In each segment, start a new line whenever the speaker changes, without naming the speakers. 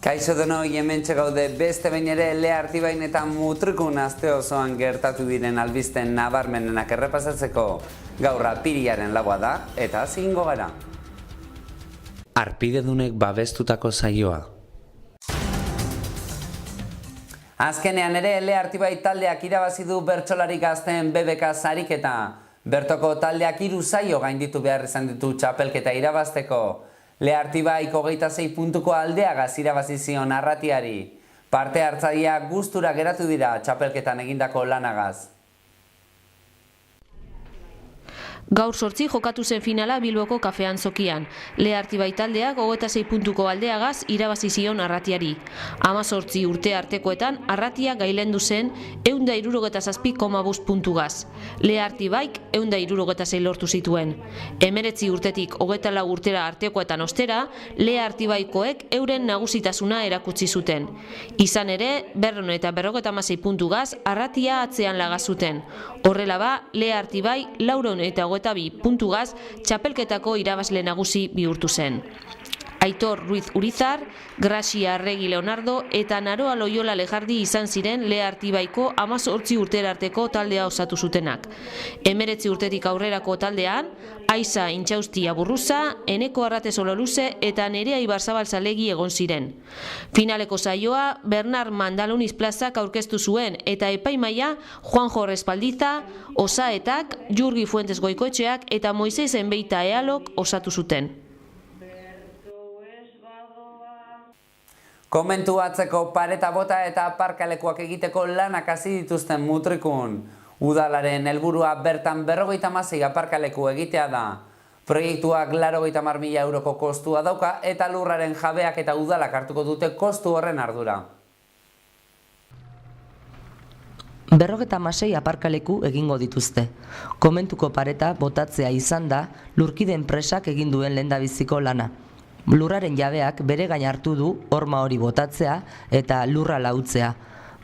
Kaixo denoi, hementxe gaude beste behin ere Lea Artibain eta Mutrikun aste osoan gertatu diren albisten nabarmenenak errepasatzeko gaur apiriaren laua da eta zingo gara. Arpidedunek babestutako saioa. Azkenean ere Lea Artibai taldeak irabazi du bertsolari gazteen BBK sariketa. Bertoko taldeak 3 saio gainditu behar izan ditu txapelketa irabazteko. Lea Artibaik 26 puntuko aldeagaz irabazi zion Arratiari. Parte hartzaileak gustura geratu dira txapelketan egindako lanagaz.
Gaur 8 jokatu zen finala Bilboko kafean zokian. Lea Artibai taldeak 26 puntuko aldeagaz irabazi zion Arratiari. 18 urte artekoetan Arratia gailendu zen 167,5 puntugaz. Lea Artibaik 166 lortu zituen. 19 urtetik 24 urtera artekoetan ostera, Lea Artibaikoek euren nagusitasuna erakutsi zuten. Izan ere, 256 puntugaz Arratia atzean lagazuten. Horrela ba, Lea Artibai 422 puntugaz txapelketako irabazle nagusi bihurtu zen. Aitor Ruiz Urizar, Gracia Arregi Leonardo eta Naroa Loyola Lejardi izan ziren Lea Artibaiko 18 urtera arteko taldea osatu zutenak. 19 urtetik aurrerako taldean, Aiza Intxausti Aburruza, Eneko Arrate Sololuze eta Nerea Ibarzabal Zalegi egon ziren. Finaleko saioa Bernard Mandaluniz plazak aurkeztu zuen eta epaimaia Juanjo Respaldiza, Osaetak, Jurgi Fuentes Goikoetxeak eta Moises Enbeita Ealok osatu zuten.
Komentu batzeko pareta bota eta aparkalekuak egiteko lanak hasi dituzten Mutrikun. Udalaren helburua bertan 56 aparkaleku egitea da. Proiektuak 80.000 euroko kostua dauka eta lurraren jabeak eta udalak hartuko dute kostu horren ardura.
56 aparkaleku egingo dituzte. Komentuko pareta botatzea izan da lurkide enpresak egin duen lehendabiziko lana. Lurraren jabeak bere gain hartu du horma hori botatzea eta lurra lautzea.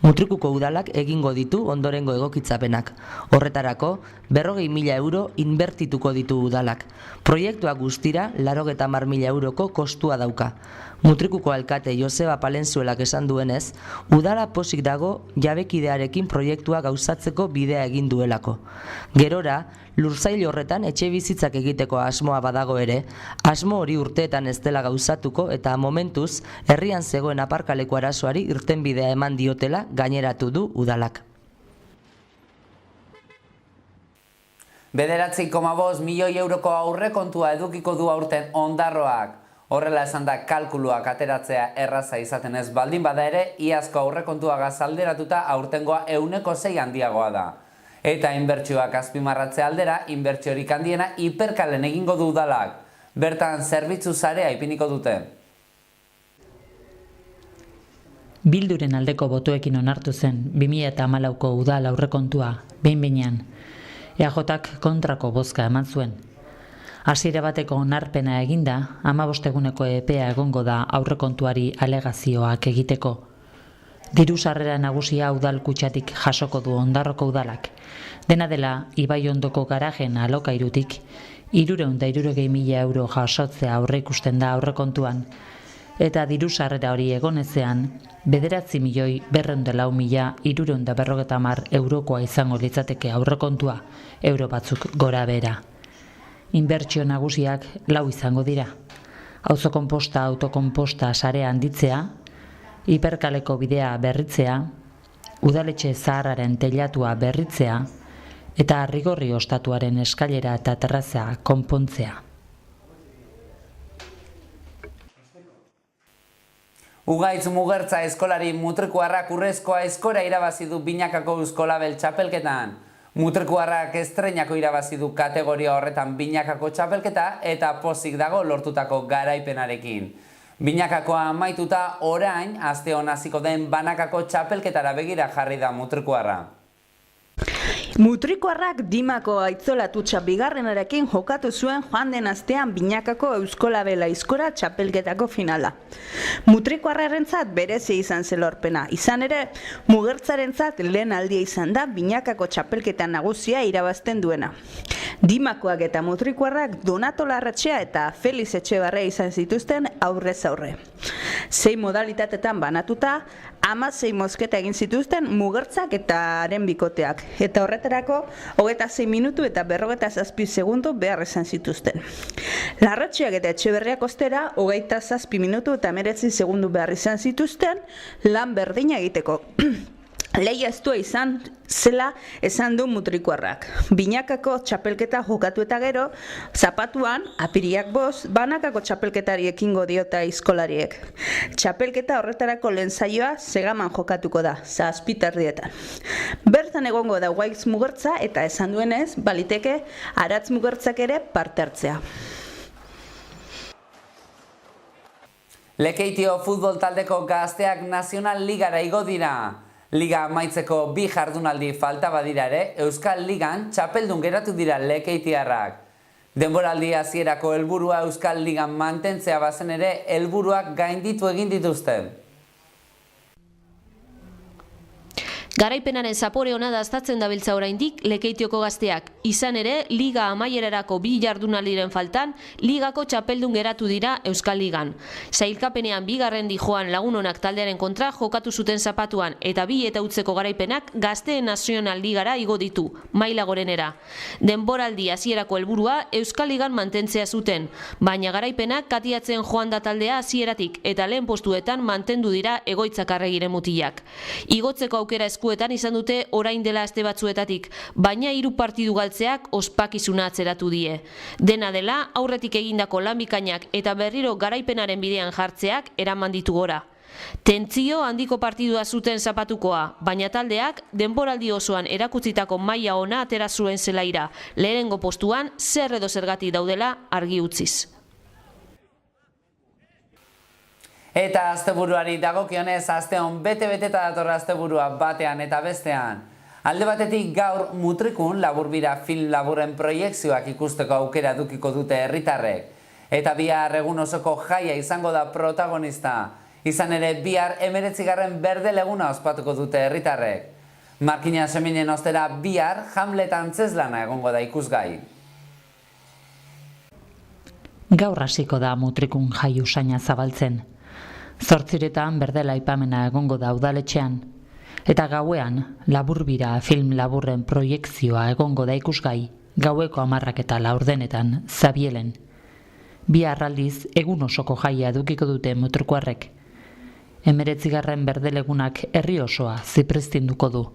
Mutrikuko udalak egingo ditu ondorengo egokitzapenak. Horretarako, 40.000 euro inbertituko ditu udalak. Proiektua guztira 80.000 euroko kostua dauka. Mutrikuko alkate Joseba Palenzuelak esan duenez, udala pozik dago jabekidearekin proiektua gauzatzeko bidea egin duelako. Gerora, lursail horretan etxe bizitzak egiteko asmoa badago ere, asmo hori urteetan ez dela gauzatuko eta momentuz herrian zegoen aparkaleko arazoari irtenbidea eman diotela gaineratu du udalak.
9,5 milioi euroko aurrekontua edukiko du aurten Ondarroak. Horrela esan da kalkuluak ateratzea erraza izaten ez baldin bada ere, iazko aurrekontuagaz alderatuta aurtengoa 6% handiagoa da. Eta inbertsioak azpimarratzea aldera, inbertsiorik handiena hiperkalen egingo du udalak. Bertan zerbitzu sarea ipiniko dute.
Bilduren aldeko botoekin onartu zen 2014ko udal aurrekontua, behin-behinean. EAJak kontrako bozka eman zuen. Hasiera bateko onarpena eginda, 15 eguneko epea egongo da aurrekontuari alegazioak egiteko. Diru sarrera nagusia udal kutxatik jasoko du Ondarroko udalak. Dena dela, Ibaiondoko garajen alokairutik 360.000 euro jasotzea aurreikusten da aurrekontuan, eta diru sarrera hori egonezean 9.204.350 eurokoa izango litzateke aurrekontua, euro batzuk gora behera. Inbertsio nagusiak 4 izango dira. Auzokonposta, autokonposta sarea handitzea, hiperkaleko bidea berritzea, udaletxe zaharraren teilatua berritzea eta Arrigorri ostatuaren eskailera eta terraza konpontzea.
Ugaitz Mugertza eskolari Mutrikuarrak urrezkoa eskora irabazi du Binakako Euskolabel txapelketan. Mutrikuarrak estreinako irabazi du kategoria horretan Binakako txapelketa eta pozik dago lortutako garaipenarekin. Binakakoa amaituta orain aste hon hasiko den banakako txapelketara begira jarri da Mutrikuarra.
Mutrikuarrak Dimako aitzolatutxa bigarrenarekin jokatu zuen joan den astean Binakako Euskolabel aizkora txapelketako finala. Mutrikuarrarentzat berezia izan zelorpena. Izan ere, Mugertzarentzat lehen aldia izan da Binakako txapelketa nagusia irabazten duena. Dimakoak eta Mutrikuarrak Donato Larratxea eta Felix Etxebarria izan zituzten aurrez aurre. 6 modalitatetan banatuta, 16 mozketa egin zituzten Mugertzak eta haren bikoteak. Eta horretarako, 26 minutu eta 47 segundu behar izan zituzten. Larratxeak eta Etxeberriak ostera, 27 minutu eta 19 segundu behar izan zituzten lan berdina egiteko. Lehia estua izan zela esan du Mutrikuarrak. Binakako txapelketa jokatu eta gero, zapatuan, apiriak 5, banakako txapelketari ekingo diota aizkolariek. Txapelketa horretarako lehen saioa Segaman jokatuko da, 7:00. Bertan egongo da Guaitz Mugertza eta esan duenez, baliteke Aratz Mugertzak ere parte hartzea.
Lekeitio futbol taldeko gazteak Nazional Ligara igo dira. Liga amaitzeko 2 jardunaldi falta badira ere, Euskal Ligan txapeldun geratu dira lekeitiarrak. Denboraldi hasierako helburua Euskal Ligan mantentzea bazen ere, helburuak gainditu egin dituzte.
Garaipenaren zapore ona daztatzen dabiltza oraindik Lekeitioko gazteak. Izan ere, Liga amaierarako 2 jardunaldiren faltan, Ligako txapeldun geratu dira Euskal Ligan. Sailkapenean 2. dijoan Lagunonak taldearen kontra jokatu zuten zapatuan, eta 2 eta utzeko garaipenak Gazteen Nazional Ligara igo ditu, maila gorenera. Denboraldi hasierako helburua Euskal Ligan mantentzea zuten, baina garaipenak katiatzen joan da taldea hasieratik eta lehen postuetan mantendu dira Egoitzak Arregiren mutilak. Igotzeko aukera eskuetan izan dute orain dela aste batzuetatik, baina 3 partidu galtzeak ospakizuna atzeratu die. Dena dela, aurretik egindako lan bikainak eta berriro garaipenaren bidean jartzeak eraman ditu gora. Tentzio handiko partidua zuten zapatukoa, baina taldeak denboraldi osoan erakutsitako maila ona atera zuen zelaira, lehenengo postuan zer edo zergatik daudela argi utziz.
Eta asteburuari dagokionez, asteon bete-beteta datorra asteburua batean eta bestean. Alde batetik gaur Mutrikun laburbira film laburren proiekzioak ikusteko aukera dukiko dute herritarrek. Eta bihar egun osoko jaia izango da protagonista. Izan ere bihar 19. Berde Leguna ospatuko dute herritarrek. Markina Seminen ostera bihar Hamlet antzezlana egongo da ikusgai.
Gaur hasiko da Mutrikun jai usaina zabaltzen. 8:00 Berdela aipamena egongo da udaletxean. Eta gauean, laburbira film laburren proiekzioa egongo da ikusgai, gaueko 10:04 Zabielen. Bihar aldiz, egun osoko jaia edukiko dute Mutrikuarrek. 19. Berdelegunak herri osoa zipristinduko du.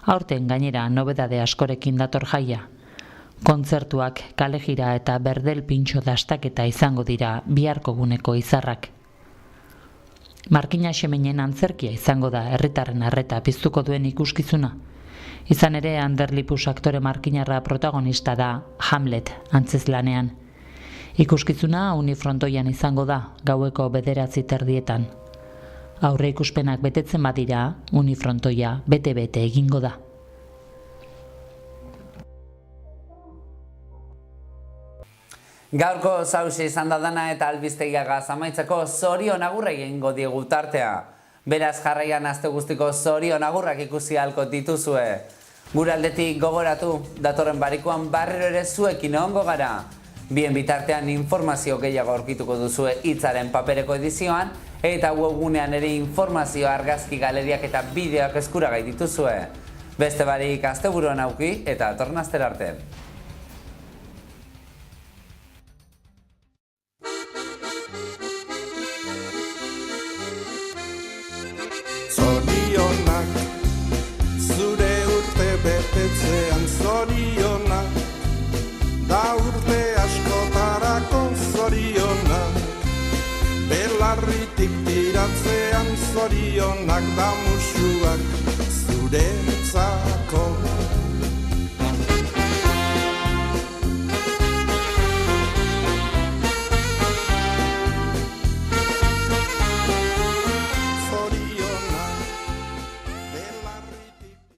Aurten gainera nobedade askorekin dator jaia. Kontzertuak, kalejira eta berdel pintxo dastaketa izango dira biharko guneko izarrak. Markina Xemenen antzerkia izango da herritarren arreta piztuko duen ikuskizuna. Izan ere, Ander Lipus aktore markinarra protagonista da Hamlet antzezlanean. Ikuskizuna unifrontoian izango da, gaueko 9:30. Aurre ikuspenak betetzen badira, unifrontoia bete-bete egingo da.
Gaurko zausi izan da dana eta albistegiagaz amaitzeko zorion agurra egingo diegu tartea. Beraz jarraian aste guztiko zorion agurrak ikusi ahalko dituzue. Gure aldetik gogoratu, datorren barikuan barriro ere zuekin egongo gara. Bien bitartean informazio gehiago aurkituko duzue Hitzaren papereko edizioan, eta webgunean ere informazio argazki galeriak eta bideoak eskuragai dituzue. Beste barik asteburuan auki eta datorren astera arte.
Zorionak, zure urte betetzean zorionak, da urte askotarako zorionak, belarritik tiratzean zorionak, da musuak zuretzako.